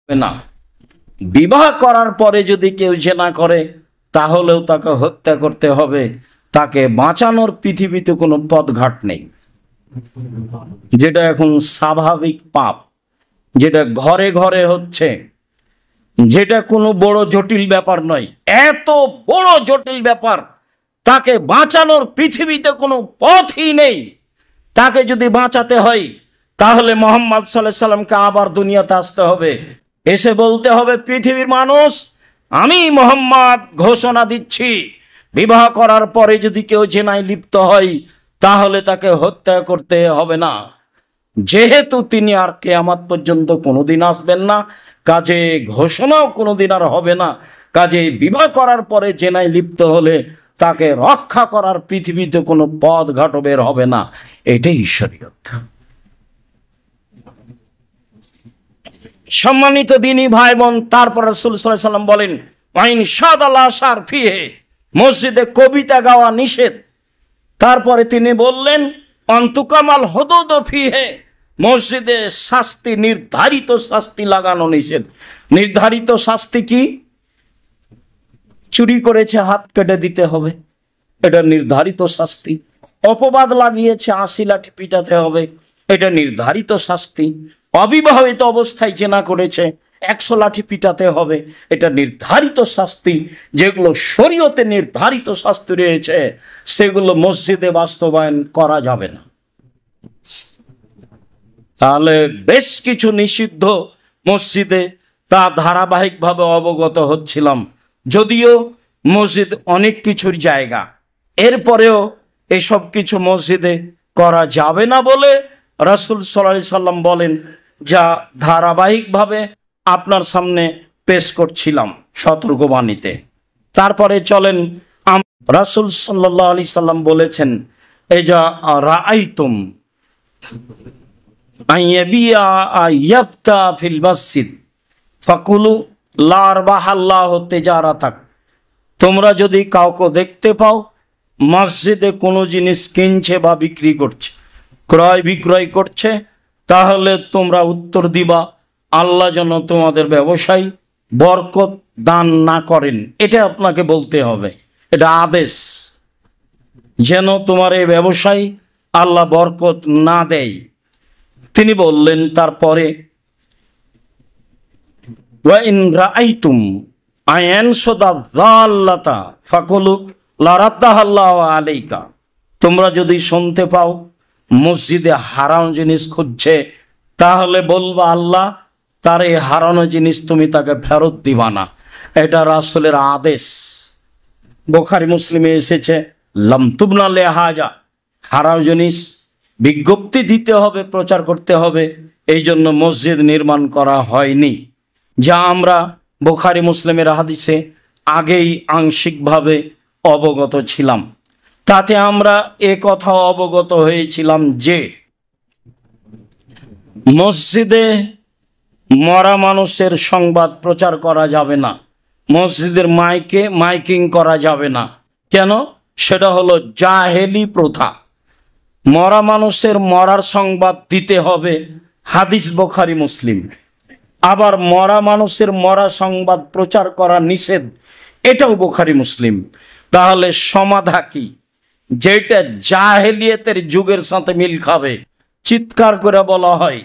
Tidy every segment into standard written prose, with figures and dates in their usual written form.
না। বিবাহ করার পরে যদি কেউ জেনা করে তাহলেও তাকে হত্যা করতে হবে, তাকে বাঁচানোর পৃথিবীতে কোনো পথঘাট নেই। যেটা এখন স্বাভাবিক পাপ, যেটা ঘরে ঘরে হচ্ছে, যেটা কোনো বড় জটিল ব্যাপার নয়, এত বড় জটিল ব্যাপার, তাকে বাঁচানোর পৃথিবীতে কোনো পথই নেই। তাকে যদি বাঁচাতে হয় তাহলে মুহাম্মদ সাল্লাল্লাহু আলাইহি সাল্লামকে আবার দুনিয়াতে আসতে হবে, এসে বলতে হবে, পৃথিবীর মানুষ, আমি মুহাম্মদ ঘোষণা দিচ্ছি, বিবাহ করার পরে যদি কেউ জেনায় লিপ্ত হয় তাহলে তাকে হত্যা করতে হবে না। যেহেতু তিনি আর কিয়ামত পর্যন্ত কোনোদিন আসবেন না, কাজে ঘোষণাও কোনোদিন আর হবে না। কাজে বিবাহ করার পরে জেনায় লিপ্ত হলে তাকে রক্ষা করার পৃথিবীতে কোনো পথ ঘাট বের হবে না। এটাই শরীয়ত। সম্মানিত দ্বীনি ভাই বোন, তারপর রাসূল সাল্লাল্লাহু আলাইহি ওয়াসাল্লাম বলেন, আইন শাদাল্লাহ শার ফিহে, মসজিদে কবিতা গাওয়া নিষেধ। তারপরে তিনি বললেন, অন্তুকামাল হুদুদ ফিহে, মসজিদে শাস্তি, নির্ধারিত শাস্তি লাগানো নিষেধ। নির্ধারিত শাস্তি কি? চুরি করেছে হাত কেটে দিতে হবে, এটা নির্ধারিত শাস্তি। অপবাদ লাগিয়েছে 80 লাঠি পিটাতে হবে, এটা নির্ধারিত শাস্তি। অবিবাহিত অবস্থায় জেনা করেছে 100 লাঠি পিটাতে হবে, এটা নির্ধারিত শাস্তি। যেগুলো শরীয়তে নির্ধারিত শাস্তি রয়েছে সেগুলো মসজিদে বাস্তবায়ন করা যাবে না। তাহলে বেশ কিছু নিষিদ্ধ মসজিদে তা ধারাবাহিকভাবে অবগত হচ্ছিলাম, যদিও মসজিদ অনেক কিছুর জায়গা, এরপরেও এসব কিছু মসজিদে করা যাবে না বলে রাসূল সাল্লাল্লাহু আলাইহি সাল্লাম বলেন, যা ধারাবাহিকভাবে আপনার সামনে পেশ করছিলাম সতর্কবাণীতে। তারপরে চলেন, রাসূল সাল্লাল্লাহু আলাইহি সাল্লাম বলেছেন, এজা রাআইতুম আইয়াবিয়া আয়াবতা ফিল মসজিদ ফাকুলু লা আরবাহাল্লাহু তিজারাতাক, তোমরা যদি কাউকে দেখতে পাও মসজিদে কোনো জিনিস কিনছে বা বিক্রি করছে, ক্রয় বিক্রয় করছে, তাহলে তোমরা উত্তর দিবা, আল্লাহ যেন তোমাদের ব্যবসায় বরকত দান না করেন। এটা আপনাকে বলতে হবে, এটা আদেশ, যেন তোমার এই ব্যবসায় আল্লাহ বরকত না দেয়। তিনি বললেন তারপরে, ওয়া ইন রাআইতুম আয়ানসুদা যাল্লাতা ফাকুলু লা রাদ্দাহাল্লাহু আলাইকা, তোমরা যদি শুনতে পাও মসজিদে হারানো জিনিস খুঁজছে, তাহলে বলবা, আল্লাহ তার এই হারানো জিনিস তুমি তাকে ফেরত দিবা না। এটা রাসূলের আদেশ। বুখারী মুসলিমে এসেছে, লাম তুবনা লিহাজা, হারানো জিনিস বিজ্ঞপ্তি দিতে হবে, প্রচার করতে হবে, এই জন্য মসজিদ নির্মাণ করা হয়নি। যা আমরা বুখারী মুসলিমের হাদিসে আগেই আংশিকভাবে অবগত ছিলাম। তাতে আমরা এ কথা অবগত হয়েছিলাম যে মসজিদে মরা মানুষের সংবাদ প্রচার করা যাবে না, মসজিদের মাইকিং করা যাবে না। কেন? সেটা হলো জাহেলি প্রথা। মরা মানুষের মরার সংবাদ দিতে হবে, হাদিস বুখারী মুসলিম। আবার মরা মানুষের মরা সংবাদ প্রচার করা নিষেধ, এটাও বুখারী মুসলিম। তাহলে সমাধা কি? যেটা জাহেলিয়াতের যুগের সাথে মিল খাবে, চিৎকার করে বলা হয়,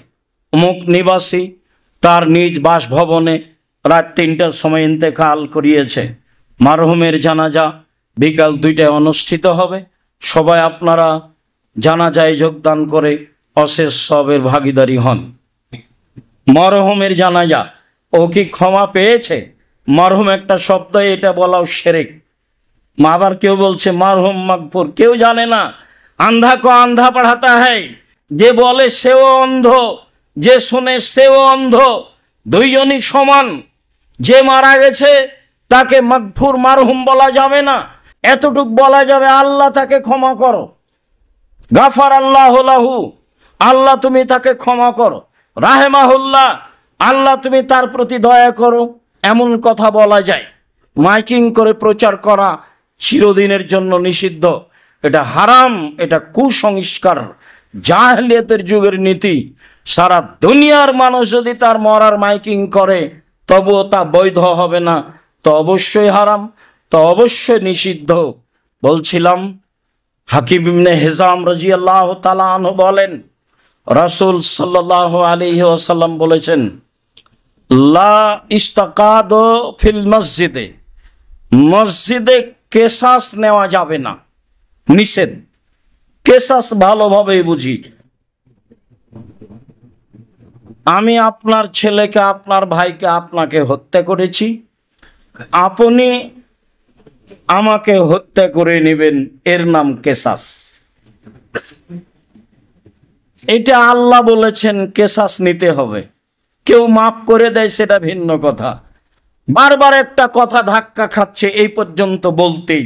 অমুক নিবাসী তার নিজ বাসভবনে রাত 3টার সময় ইন্তেকাল করিয়েছে, মারহুমের জানাজা বিকাল 2টায় অনুষ্ঠিত হবে, সবাই আপনারা জানাজায় যোগদান করে অশেষ সবের ভাগীদারি হন। মরহুমের জানাজা, ও কি ক্ষমা পেয়েছে? মরহুম একটা শব্দ, এটা বলাও শিরক। আবার কেউ বলছে মারহুম মাগফুর, কেউ জানে না। আন্ধা কো আন্ধা পড়াতা হ্যায়, যে বলে সেও অন্ধ, যে শুনে সেও অন্ধ, দুইজনই সমান। যে মারা গেছে তাকে মাগফুর মারহুম বলা যাবে না, এতটুক বলা যাবে, আল্লাহ তাকে ক্ষমা করো, গাফার আল্লাহু লাহু, আল্লাহ তুমি তাকে ক্ষমা করো, রাহেমাহুল্লাহ, আল্লাহ তুমি তার প্রতি দয়া করো, এমন কথা বলা যায়। মাইকিং করে প্রচার করা চিরদিনের জন্য নিষিদ্ধ, এটা হারাম, এটা কুসংস্কার, জাহেলিয়াতের যুগের নীতি। সারা দুনিয়ার মানুষ যদি তার মরার মাইকিং করে তবুও তা বৈধ হবে না, তো অবশ্যই হারাম, তো অবশ্যই নিষিদ্ধ। বলছিলাম হাকিম ইবনে হিজাম রাদিয়াল্লাহু তাআলা আনহু বলেন, রাসূল সাল্লাল্লাহু আলাইহি ওয়াসাল্লাম বলেছেন, লা ইস্তাকাদু ফিল মসজিদে, মসজিদে কেসাস নেওয়া যাবে না, নিষেধ। কেসাস ভালোভাবে বুঝি, আমি আপনার ছেলেকে, আপনার ভাইকে, আপনাকে হত্যা করেছি, আপনি আমাকে হত্যা করে নেবেন, এর নাম কেসাস। এটা আল্লাহ বলেছেন কেসাস নিতে হবে। কেউ মাফ করে দেয় সেটা ভিন্ন কথা। বারবার একটা কথা ধাক্কা খাচ্ছে এই পর্যন্ত বলতেই,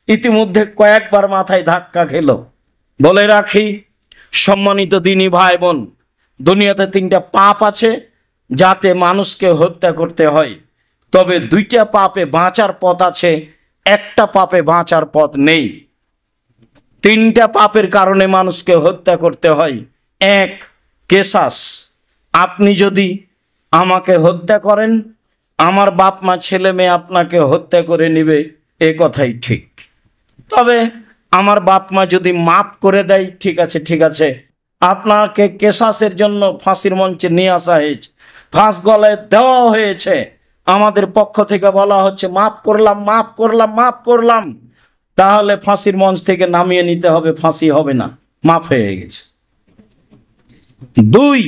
ইতিমধ্যে কয়েকবার মাথায় ধাক্কা খেলো। বলে রাখি সম্মানিত দিনী ভাই বোন, দুনিয়াতে 3টা পাপ আছে যাতে মানুষকে হত্যা করতে হয়, তবে 2টা পাপে বাঁচার পথ আছে, একটা পাপে বাঁচার পথ নেই। 3টা পাপের কারণে মানুষকে হত্যা করতে হয়। 1, কেসাস। আপনি যদি আমাকে হত্যা করেন, আমার বাপ মা ছেলে মেয়ে আপনাকে হত্যা করে নেবে, এ কথাই ঠিক। তবে আমার বাপ মা যদি মাফ করে দেয়, ঠিক আছে, ঠিক আছে, আপনাকে কেসাসের জন্য ফাঁসির মঞ্চে নিয়ে আসা হয়েছে, ফাঁস গলায় দেওয়া হয়েছে, আমাদের পক্ষ থেকে বলা হচ্ছে মাফ করলাম, মাফ করলাম, মাফ করলাম, তাহলে ফাঁসির মঞ্চ থেকে নামিয়ে নিতে হবে, ফাঁসি হবে না, মাফ হয়ে গেছে। 2,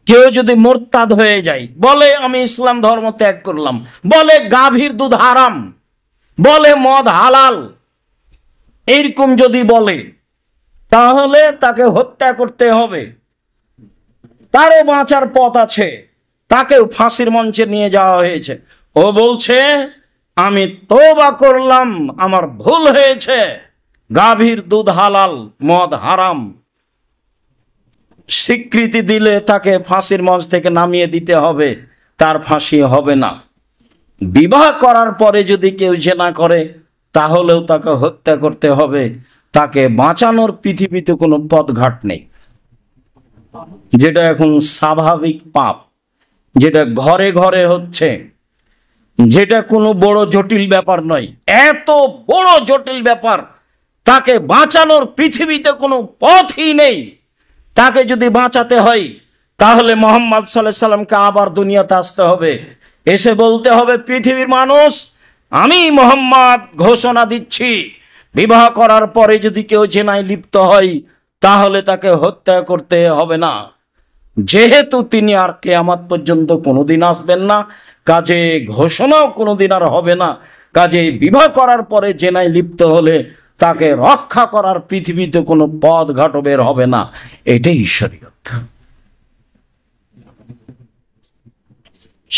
কেউ যদি মোরতাদ হয়ে যায়, বলে আমি ইসলাম ধর্ম ত্যাগ করলাম, বলে গাভীর দুধ হারাম, বলে মদ হালাল, এইরকম যদি বলে, তাহলে তাকে হত্যা করতে হবে। তারও বাঁচার পথ আছে, তাকেও ফাঁসির মঞ্চে নিয়ে যাওয়া হয়েছে। ও বলছে আমি তওবা করলাম, আমার ভুল হয়েছে, গাভীর দুধ হালাল, মদ হারাম। স্বীকৃতি দিলে তাকে ফাঁসির মঞ্চ থেকে নামিয়ে দিতে হবে, তার ফাঁসি হবে না। বিবাহ করার পরে যদি কেউ জেনা করে, তাহলেও তাকে হত্যা করতে হবে, তাকে বাঁচানোর পৃথিবীতে কোনো পথঘাট নেই। যেটা এখন স্বাভাবিক পাপ, যেটা ঘরে ঘরে হচ্ছে, যেটা কোনো বড় জটিল ব্যাপার নয়, এত বড় জটিল ব্যাপার, তাকে বাঁচানোর পৃথিবীতে কোনো পথই নেই। তাকে যদি বাঁচাতে হয়, তাহলে মুহাম্মদ সাল্লাল্লাহু আলাইহি সাল্লামকে আবার দুনিয়াতে আসতে হবে, এসে বলতে হবে পৃথিবীর মানুষ, আমি মুহাম্মদ ঘোষণা দিচ্ছি, বিবাহ করার পরে যদি কেউ জেনায় লিপ্ত হয়, তাহলে তাকে হত্যা করতে হবে না। যেহেতু তিনি আর কিয়ামত পর্যন্ত কোনোদিন আসবেন না, কাজে ঘোষণাও কোনোদিন আর হবে না, কাজে বিবাহ করার পরে জেনায় লিপ্ত হলে তাকে রক্ষা করার পৃথিবীতে কোনো পথ ঘাট বের হবে না। এটাই শরীয়ত।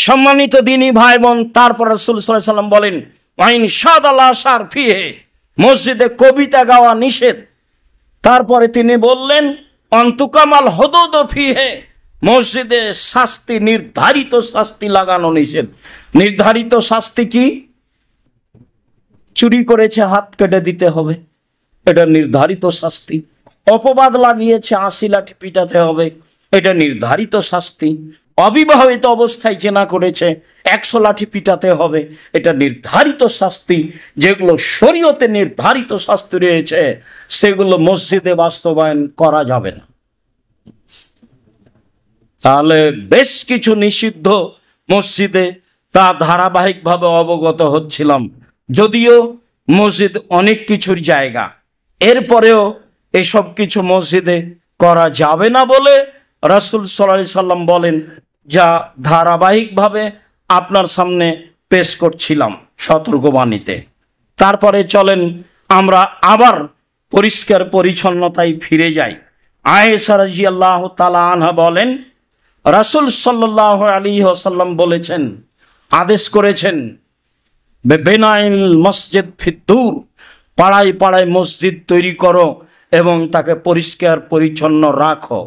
সম্মানিত দিনী ভাই বোন, তারপর রাসূল সাল্লাল্লাহু আলাইহি ওয়াসাল্লাম বলেন, আইন শাদাল্লাহ শার ফিহে, মসজিদে কবিতা গাওয়া নিষেধ। তারপরে তিনি বললেন অন্তুকামাল হুদুদ ফিহে, মসজিদে শাস্তি, নির্ধারিত শাস্তি লাগানো নিষেধ। নির্ধারিত শাস্তি কি? চুরি করেছে হাত কেটে দিতে হবে, এটা নির্ধারিত শাস্তি। অপবাদ লাগিয়েছে 80 লাঠি পিটাতে হবে, এটা নির্ধারিত শাস্তি। অবিবাহিত অবস্থায় জেনা করেছে 100 লাঠি পিটাতে হবে, এটা নির্ধারিত শাস্তি। যেগুলো শরীয়তে নির্ধারিত শাস্তি রয়েছে, সেগুলো মসজিদে বাস্তবায়ন করা যাবে না। তাহলে বেশ কিছু নিষিদ্ধ মসজিদে, তা ধারাবাহিকভাবে অবগত হচ্ছিলাম। যদিও মসজিদ অনেক কিছুর জায়গা, এরপরেও এসব কিছু মসজিদে করা যাবে না বলে রাসূল সাল্লাল্লাহু আলাইহি সাল্লাম বলেন, যা ধারাবাহিকভাবে আপনার সামনে পেশ করছিলাম সতর্কবাণীতে। তারপরে চলেন আমরা আবার পরিষ্কার পরিচ্ছন্নতায় ফিরে যাই। আয়েশা রাদিয়াল্লাহু তাআলা আনহা বলেন, রাসূল সাল্লাল্লাহু আলাইহি ওয়াসাল্লাম বলেছেন, আদেশ করেছেন, বেনাইল মসজিদ ফিদ্দুর, পাড়ায় পাড়ায় মসজিদ তৈরি করো এবং তাকে পরিষ্কার পরিচ্ছন্ন রাখো।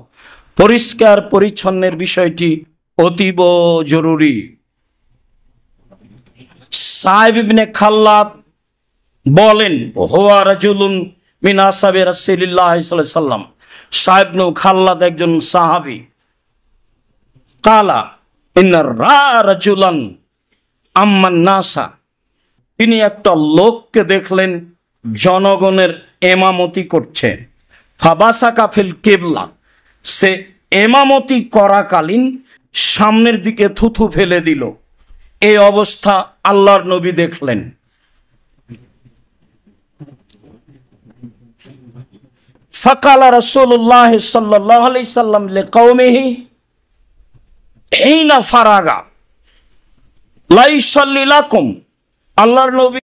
পরিষ্কার পরিচ্ছন্নের বিষয়টি অতীব জরুরি। সাহেব ইবনে খাল্লাদ বলেন, হুয়া রাজুলুন মিন আসহাবি রাসূলিল্লাহ সাল্লাল্লাহু আলাইহি ওয়াসাল্লাম, সাহেব নু খাল্লাদ একজন সাহাবী, কালা ইন্না রাজুলান আম্মান নাসা, তিনি একটা লোককে দেখলেন জনগণের এমামতি করছে। ফাবাসাকা ফিল কিবলা, সে এমামতি করাকালীন সামনের দিকে থুথু ফেলে দিল। এই অবস্থা আল্লাহর নবী দেখলেন। ফাকালা রাসূলুল্লাহ সাল্লাল্লাহু আলাইহি সাল্লাম লিকাওমিহি হিনা ফারাগা লা ইউসাল্লি লাকুম, আল্লাহর নবী